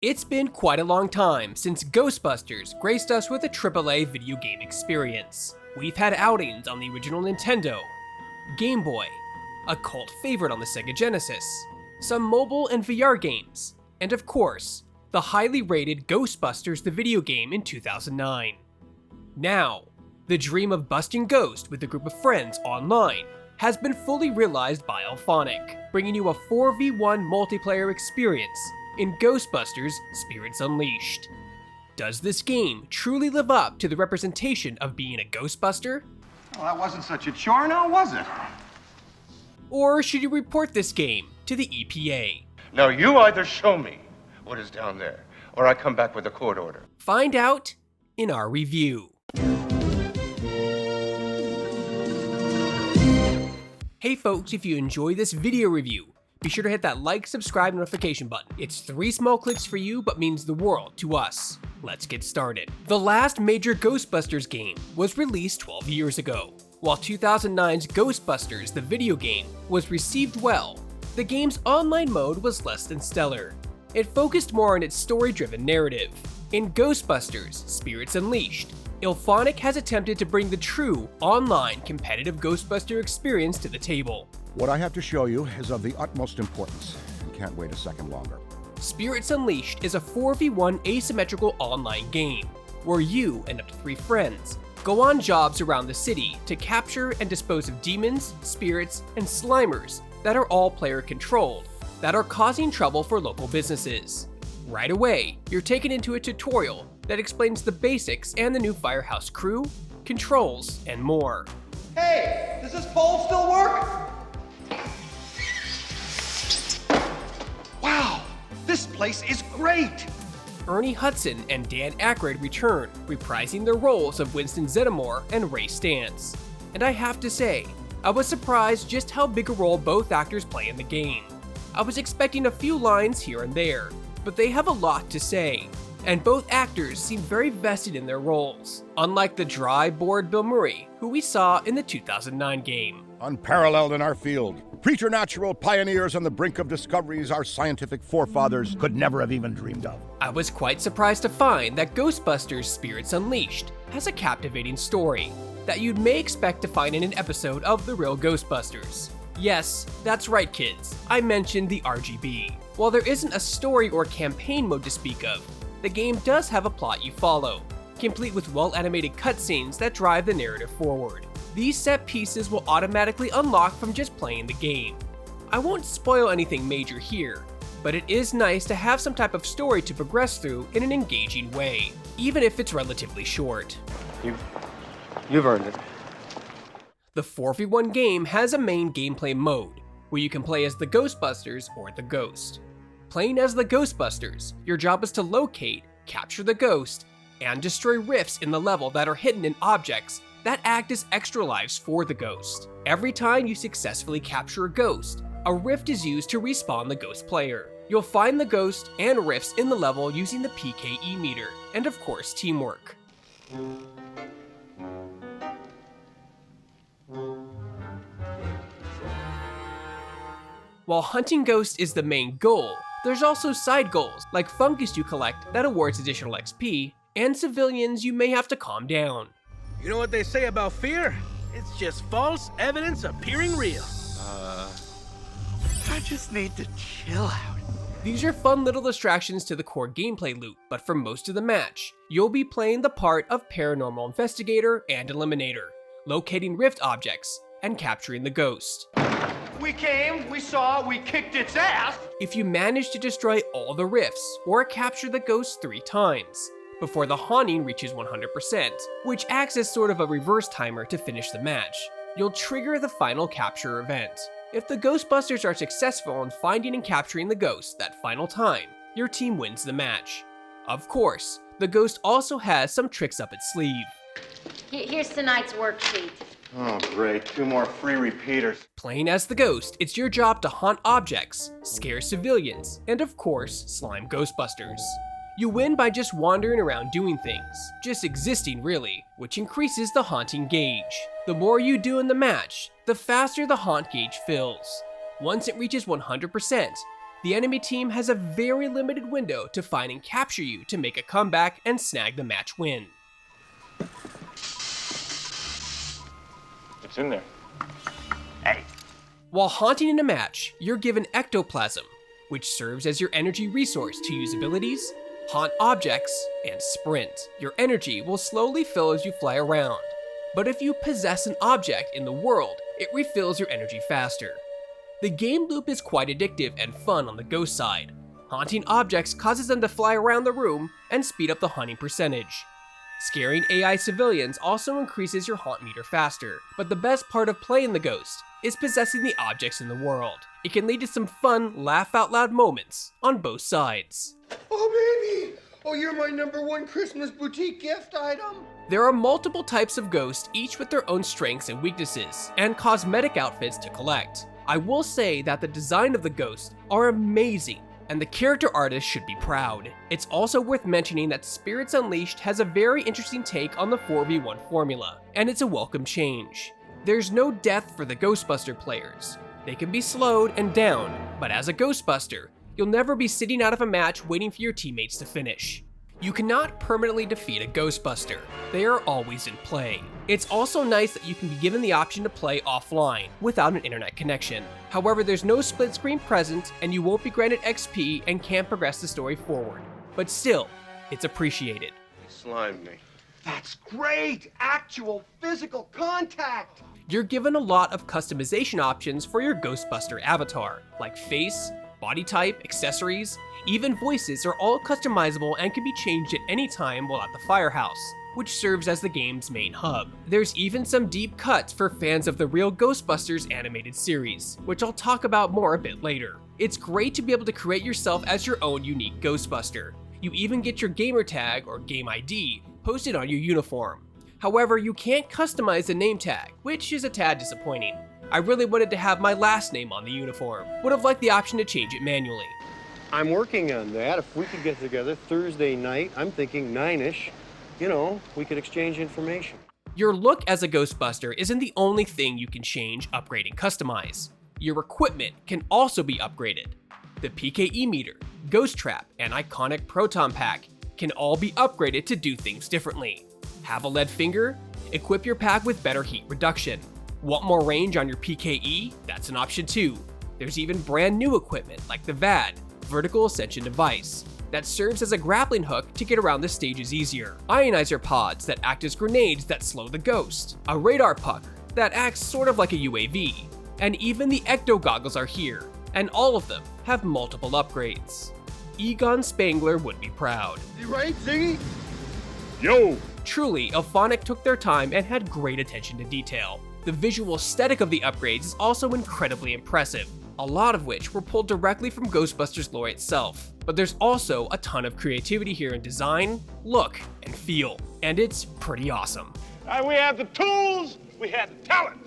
It's been quite a long time since Ghostbusters graced us with a AAA video game experience. We've had outings on the original Nintendo, Gameboy, a cult favorite on the Sega Genesis, some mobile and VR games, and of course, the highly rated Ghostbusters The Video Game in 2009. Now, the dream of busting ghosts with a group of friends online has been fully realized by IllFonic, bringing you a 4v1 multiplayer experience in Ghostbusters Spirits Unleashed. Does this game truly live up to the representation of being a Ghostbuster? Well, that wasn't such a chore, now was it? Or should you report this game to the EPA? Now you either show me what is down there, or I come back with a court order. Find out in our review. Hey folks, if you enjoy this video review, be sure to hit that like, subscribe, notification button. It's 3 small clicks for you, but means the world to us. Let's get started. The last major Ghostbusters game was released 12 years ago. While 2009's Ghostbusters The Video Game was received well, the game's online mode was less than stellar. It focused more on its story-driven narrative. In Ghostbusters Spirits Unleashed, IllFonic has attempted to bring the true online competitive Ghostbuster experience to the table. What I have to show you is of the utmost importance, and can't wait a second longer. Spirits Unleashed is a 4v1 asymmetrical online game, where you and up to 3 friends go on jobs around the city to capture and dispose of demons, spirits, and slimers that are all player controlled, that are causing trouble for local businesses. Right away, you're taken into a tutorial that explains the basics and the new firehouse crew, controls, and more. Hey, does this pole still work? Wow, this place is great! Ernie Hudson and Dan Aykroyd return, reprising their roles of Winston Zeddemore and Ray Stantz. And I have to say, I was surprised just how big a role both actors play in the game. I was expecting a few lines here and there, but they have a lot to say, and both actors seem very vested in their roles, unlike the dry, bored Bill Murray, who we saw in the 2009 game. Unparalleled in our field, preternatural pioneers on the brink of discoveries our scientific forefathers could never have even dreamed of. I was quite surprised to find that Ghostbusters Spirits Unleashed has a captivating story that you may expect to find in an episode of The Real Ghostbusters. Yes, that's right kids, I mentioned the RGB. While there isn't a story or campaign mode to speak of, the game does have a plot you follow, complete with well-animated cutscenes that drive the narrative forward. These set pieces will automatically unlock from just playing the game. I won't spoil anything major here, but it is nice to have some type of story to progress through in an engaging way, even if it's relatively short. You've earned it. The 4v1 game has a main gameplay mode, where you can play as the Ghostbusters or the Ghost. Playing as the Ghostbusters, your job is to locate, capture the ghost, and destroy rifts in the level that are hidden in objects that act as extra lives for the ghost. Every time you successfully capture a ghost, a rift is used to respawn the ghost player. You'll find the ghost and rifts in the level using the PKE meter, and of course teamwork. While hunting ghosts is the main goal, there's also side goals like fungus you collect that awards additional XP, and civilians you may have to calm down. You know what they say about fear? It's just false evidence appearing real. I just need to chill out. These are fun little distractions to the core gameplay loop, but for most of the match, you'll be playing the part of paranormal investigator and eliminator, locating rift objects and capturing the ghost. We came, we saw, we kicked its ass! If you manage to destroy all the rifts or capture the ghost 3 times, before the haunting reaches 100%, which acts as sort of a reverse timer to finish the match, you'll trigger the final capture event. If the Ghostbusters are successful in finding and capturing the ghost that final time, your team wins the match. Of course, the ghost also has some tricks up its sleeve. Here's tonight's worksheet. Oh, great. 2 more free repeaters. Playing as the ghost, it's your job to haunt objects, scare civilians, and of course, slime Ghostbusters. You win by just wandering around doing things, just existing really, which increases the haunting gauge. The more you do in the match, the faster the haunt gauge fills. Once it reaches 100%, The enemy team has a very limited window to find and capture you to make a comeback and snag the match win. It's in there. While haunting in a match, you're given ectoplasm, which serves as your energy resource to use abilities, haunt objects, and sprint. Your energy will slowly fill as you fly around, but if you possess an object in the world, it refills your energy faster. The game loop is quite addictive and fun on the ghost side. Haunting objects causes them to fly around the room and speed up the haunting percentage. Scaring AI civilians also increases your haunt meter faster, but the best part of playing the ghost is possessing the objects in the world. It can lead to some fun, laugh-out-loud moments on both sides. Oh, baby! Oh, you're my #1 Christmas boutique gift item. There are multiple types of ghosts, each with their own strengths and weaknesses, and cosmetic outfits to collect. I will say that the design of the ghosts are amazing, and the character artist should be proud. It's also worth mentioning that Spirits Unleashed has a very interesting take on the 4v1 formula, and it's a welcome change. There's no death for the Ghostbuster players. They can be slowed and down, but as a Ghostbuster, you'll never be sitting out of a match waiting for your teammates to finish. You cannot permanently defeat a Ghostbuster. They are always in play. It's also nice that you can be given the option to play offline without an internet connection. However, there's no split screen present and you won't be granted XP and can't progress the story forward. But still, it's appreciated. He slimed me. That's great! Actual physical contact! You're given a lot of customization options for your Ghostbuster avatar, like face, body type, accessories, even voices are all customizable and can be changed at any time while at the firehouse, which serves as the game's main hub. There's even some deep cuts for fans of the real Ghostbusters animated series, which I'll talk about more a bit later. It's great to be able to create yourself as your own unique Ghostbuster. You even get your gamer tag or game ID posted on your uniform. However, you can't customize the name tag, which is a tad disappointing. I really wanted to have my last name on the uniform. Would have liked the option to change it manually. I'm working on that. If we could get together Thursday night, I'm thinking 9-ish, we could exchange information. Your look as a Ghostbuster isn't the only thing you can change, upgrade, and customize. Your equipment can also be upgraded. The PKE meter, Ghost Trap, and iconic Proton Pack can all be upgraded to do things differently. Have a lead finger? Equip your pack with better heat reduction. Want more range on your PKE? That's an option too. There's even brand new equipment like the VAD, Vertical Ascension Device, that serves as a grappling hook to get around the stages easier. Ionizer pods that act as grenades that slow the ghost. A radar puck that acts sort of like a UAV. And even the ecto-googles are here, and all of them have multiple upgrades. Egon Spangler would be proud. You right, Ziggy? Yo! Truly, IllFonic took their time and had great attention to detail. The visual aesthetic of the upgrades is also incredibly impressive, a lot of which were pulled directly from Ghostbusters lore itself. But there's also a ton of creativity here in design, look, and feel, and it's pretty awesome. We have the tools, we have the talent.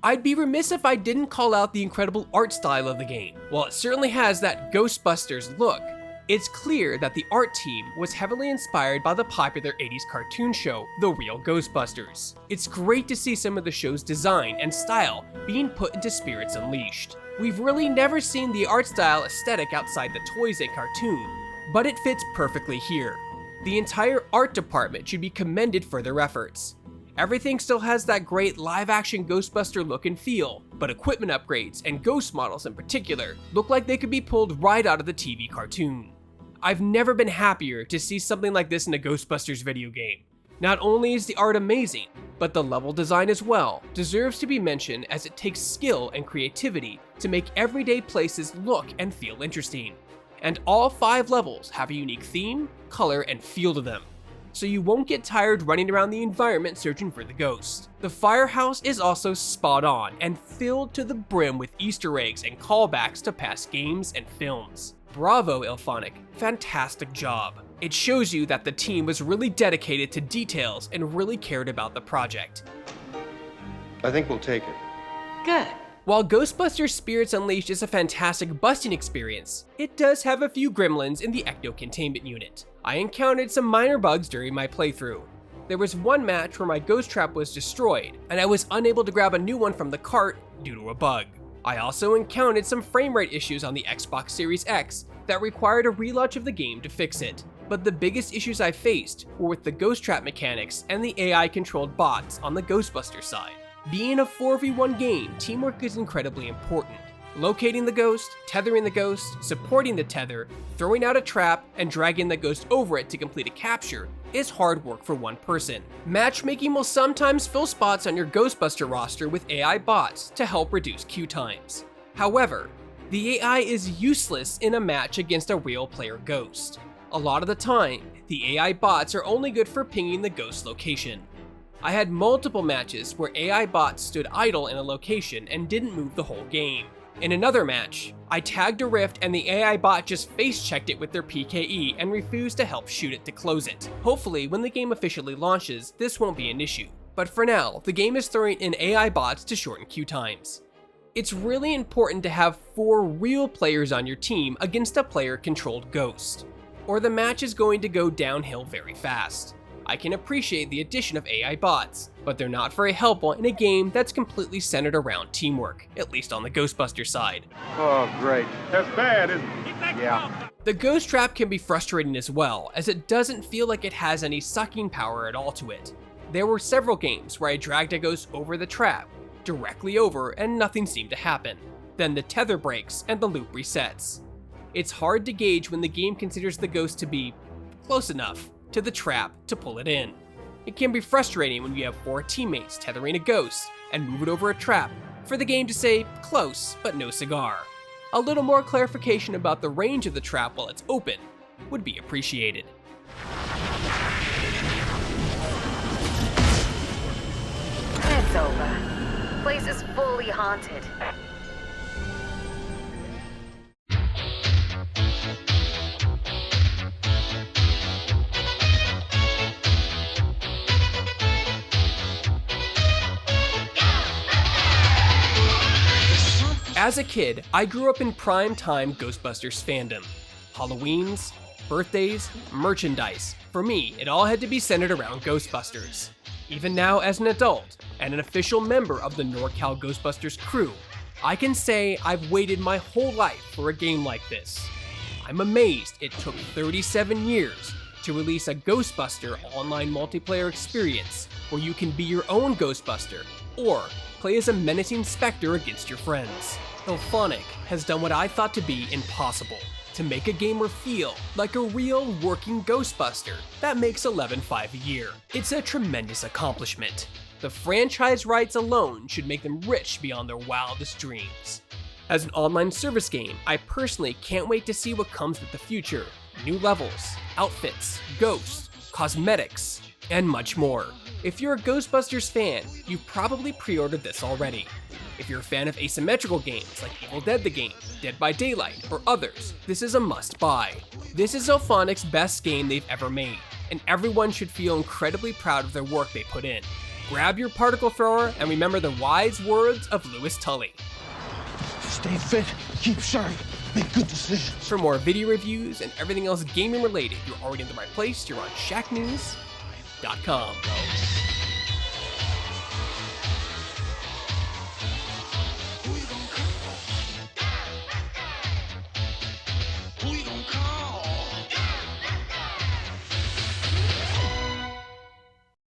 I'd be remiss if I didn't call out the incredible art style of the game. While it certainly has that Ghostbusters look, it's clear that the art team was heavily inspired by the popular 80s cartoon show, The Real Ghostbusters. It's great to see some of the show's design and style being put into Spirits Unleashed. We've really never seen the art style aesthetic outside the toys and cartoon, but it fits perfectly here. The entire art department should be commended for their efforts. Everything still has that great live-action Ghostbuster look and feel, but equipment upgrades, and ghost models in particular, look like they could be pulled right out of the TV cartoon. I've never been happier to see something like this in a Ghostbusters video game. Not only is the art amazing, but the level design as well deserves to be mentioned, as it takes skill and creativity to make everyday places look and feel interesting. And all 5 levels have a unique theme, color, and feel to them, so you won't get tired running around the environment searching for the ghost. The firehouse is also spot on and filled to the brim with Easter eggs and callbacks to past games and films. Bravo, IllFonic, fantastic job. It shows you that the team was really dedicated to details and really cared about the project. I think we'll take it. Good. While Ghostbusters Spirits Unleashed is a fantastic busting experience, it does have a few gremlins in the ecto containment unit. I encountered some minor bugs during my playthrough. There was one match where my ghost trap was destroyed, and I was unable to grab a new one from the cart due to a bug. I also encountered some frame rate issues on the Xbox Series X that required a relaunch of the game to fix it, but the biggest issues I faced were with the ghost trap mechanics and the AI-controlled bots on the Ghostbuster side. Being a 4v1 game, teamwork is incredibly important. Locating the ghost, tethering the ghost, supporting the tether, throwing out a trap, and dragging the ghost over it to complete a capture is hard work for one person. Matchmaking will sometimes fill spots on your Ghostbuster roster with AI bots to help reduce queue times. However, the AI is useless in a match against a real player ghost. A lot of the time, the AI bots are only good for pinging the ghost location. I had multiple matches where AI bots stood idle in a location and didn't move the whole game. In another match, I tagged a rift and the AI bot just face-checked it with their PKE and refused to help shoot it to close it. Hopefully, when the game officially launches, this won't be an issue. But for now, the game is throwing in AI bots to shorten queue times. It's really important to have 4 real players on your team against a player-controlled ghost, or the match is going to go downhill very fast. I can appreciate the addition of AI bots, but they're not very helpful in a game that's completely centered around teamwork, at least on the Ghostbuster side. Oh, great. That's bad, isn't it? Yeah. The ghost trap can be frustrating as well, as it doesn't feel like it has any sucking power at all to it. There were several games where I dragged a ghost over the trap, directly over, and nothing seemed to happen. Then the tether breaks and the loop resets. It's hard to gauge when the game considers the ghost to be close enough to the trap to pull it in. It can be frustrating when you have 4 teammates tethering a ghost and move it over a trap for the game to say close but no cigar. A little more clarification about the range of the trap while it's open would be appreciated. It's over. Place is fully haunted. As a kid, I grew up in prime-time Ghostbusters fandom. Halloweens, birthdays, merchandise. For me, it all had to be centered around Ghostbusters. Even now as an adult, and an official member of the NorCal Ghostbusters crew, I can say I've waited my whole life for a game like this. I'm amazed it took 37 years to release a Ghostbuster online multiplayer experience where you can be your own Ghostbuster, or play as a menacing specter against your friends. IllFonic has done what I thought to be impossible, to make a gamer feel like a real working Ghostbuster that makes $11.5 a year. It's a tremendous accomplishment. The franchise rights alone should make them rich beyond their wildest dreams. As an online service game, I personally can't wait to see what comes with the future. New levels, outfits, ghosts, cosmetics, and much more. If you're a Ghostbusters fan, you've probably pre-ordered this already. If you're a fan of asymmetrical games like Evil Dead the Game, Dead by Daylight, or others, this is a must-buy. This is IllFonic's best game they've ever made, and everyone should feel incredibly proud of their work they put in. Grab your particle thrower and remember the wise words of Louis Tully. Stay fit, keep sharp, make good decisions. For more video reviews and everything else gaming related, you're already in the right place. You're on Shacknews.com.